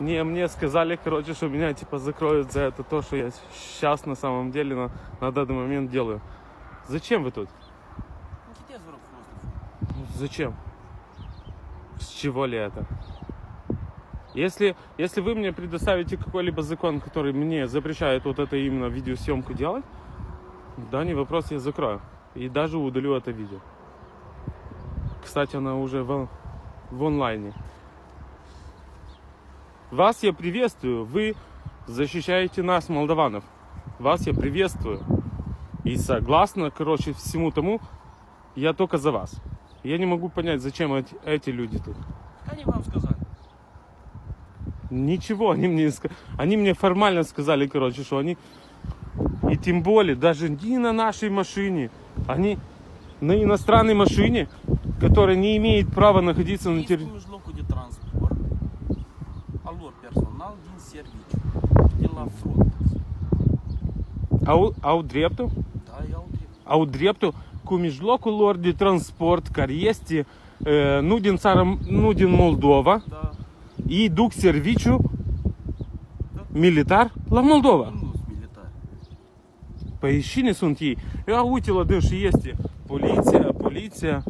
Не, мне сказали, короче, что меня типа закроют за это то, что я сейчас на самом деле на данный момент делаю. Зачем вы тут? Зачем? С чего ли это? Если вы мне предоставите какой-либо закон, который мне запрещает вот это именно видеосъемку делать, да, не вопрос, я закрою. И даже удалю это видео. Кстати, она уже в онлайне. Вас я приветствую. Вы защищаете нас, молдаванов. Вас я приветствую. И согласно, короче, всему тому, я только за вас. Я не могу понять, зачем эти люди тут. Они вам сказали. Ничего, они мне формально сказали, короче, что они, и тем более, даже не на нашей машине, они на иностранной машине, которая не имеет права находиться на территории. Au dreptul? Da, iau drept. Au dreptul cu mijlocul lor de transport care este nu din țară, nu din Moldova. Da. Ei duc serviciu militar la Moldova. Nu sunt militari. Păi cine sunt ei? Ia uite la dâns și este poliția.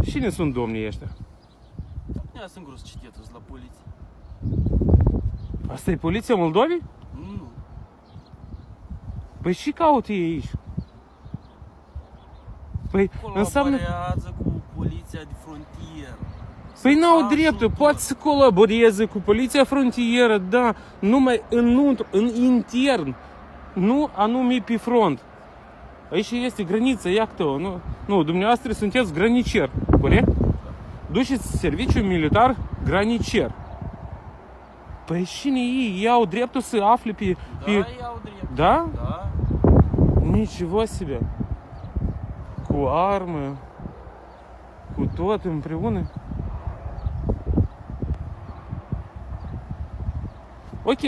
Cine sunt domnii ăștia? Я singur să citesc la poliție. Asta e poliția Moldovei? Nu. Păi și caută ei aici? Păi înseamnă... Colaborează cu poliția de frontieră. Păi n-au dreptul, poate să colaboreze cu poliția frontieră, da, numai în intern, nu anume pe front. Aici este granița, iată-o, nu, dumneavoastră sunteți granicier, corect? Duceți serviciu militar granicier. Păi cine ei au dreptul să afle pe... Da, iau drept. Da? Da. Niciего себе. Cu armă, cu tot împreună. Ok.